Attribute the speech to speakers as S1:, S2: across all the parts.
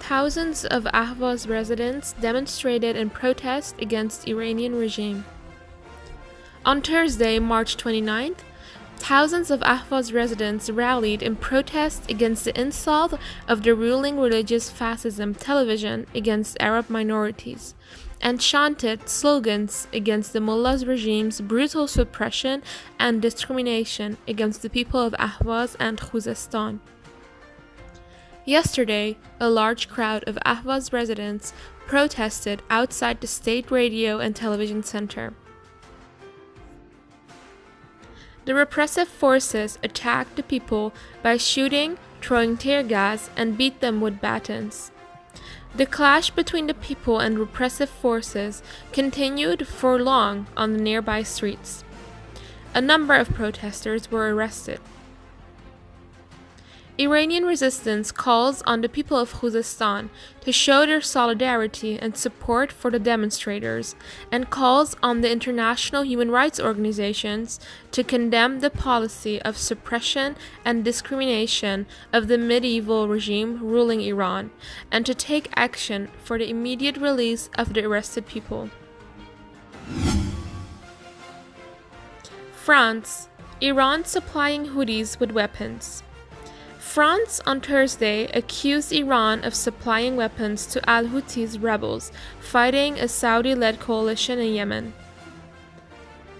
S1: thousands of Ahvaz residents demonstrated in protest against Iranian regime. On Thursday, March 29th, thousands of Ahvaz residents rallied in protest against the insult of the ruling religious fascism television against Arab minorities, and chanted slogans against the mullahs regime's brutal suppression and discrimination against the people of Ahvaz and Khuzestan. Yesterday, a large crowd of Ahvaz residents protested outside the State Radio and Television Center. The repressive forces attacked the people by shooting, throwing tear gas, and beat them with batons. The clash between the people and repressive forces continued for long on the nearby streets. A number of protesters were arrested. Iranian Resistance calls on the people of Khuzestan to show their solidarity and support for the demonstrators, and calls on the international human rights organizations to condemn the policy of suppression and discrimination of the medieval regime ruling Iran, and to take action for the immediate release of the arrested people. France, Iran supplying hoodies with weapons. France on Thursday accused Iran of supplying weapons to al-Houthis rebels fighting a Saudi-led coalition in Yemen.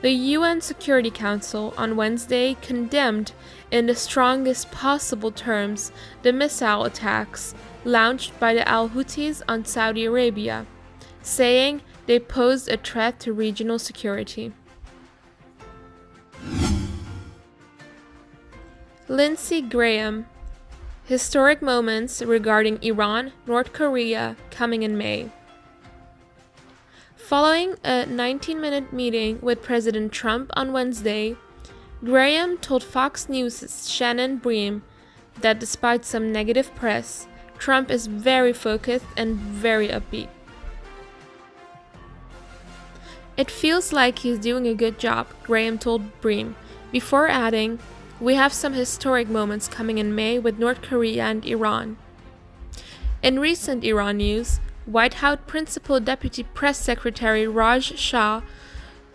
S1: The UN Security Council on Wednesday condemned in the strongest possible terms the missile attacks launched by the al-Houthis on Saudi Arabia, saying they posed a threat to regional security. Lindsey Graham, historic moments regarding Iran, North Korea coming in May. Following a 19-minute meeting with President Trump on Wednesday, Graham told Fox News' Shannon Bream that despite some negative press, Trump is very focused and very upbeat. "It feels like he's doing a good job," Graham told Bream, before adding, "We have some historic moments coming in May with North Korea and Iran." In recent Iran news, White House Principal Deputy Press Secretary Raj Shah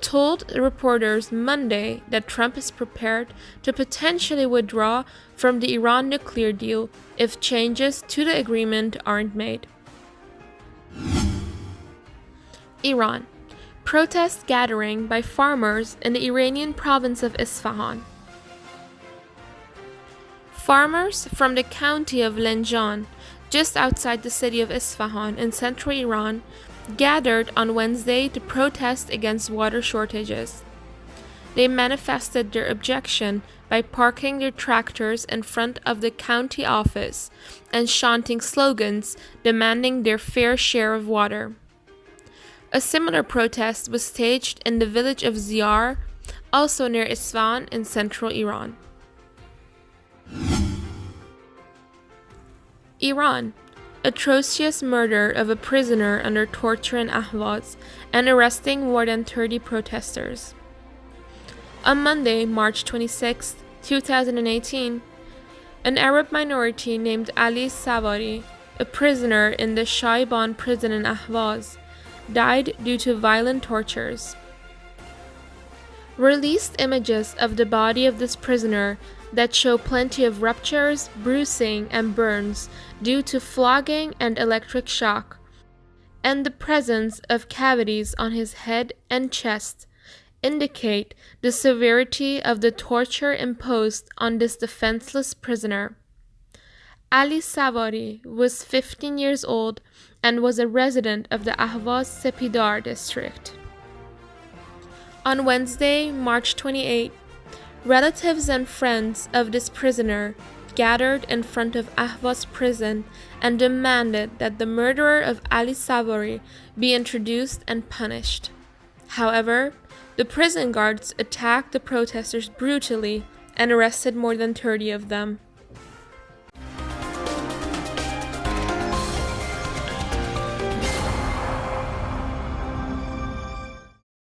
S1: told reporters Monday that Trump is prepared to potentially withdraw from the Iran nuclear deal if changes to the agreement aren't made. Iran. Protest gathering by farmers in the Iranian province of Isfahan. Farmers from the county of Lenjan, just outside the city of Isfahan in central Iran, gathered on Wednesday to protest against water shortages. They manifested their objection by parking their tractors in front of the county office and chanting slogans demanding their fair share of water. A similar protest was staged in the village of Ziyar, also near Isfahan in central Iran. Iran. Atrocious murder of a prisoner under torture in Ahvaz and arresting more than 30 protesters. On Monday, March 26, 2018, an Arab minority named Ali Savari, a prisoner in the Shaiban prison in Ahvaz, died due to violent tortures. Released images of the body of this prisoner that show plenty of ruptures, bruising, and burns due to flogging and electric shock, and the presence of cavities on his head and chest, indicate the severity of the torture imposed on this defenseless prisoner. Ali Savari was 15 years old and was a resident of the Ahvaz Sepidar district. On Wednesday, March 28, relatives and friends of this prisoner gathered in front of Ahvaz prison and demanded that the murderer of Ali Savari be introduced and punished. However, the prison guards attacked the protesters brutally and arrested more than 30 of them.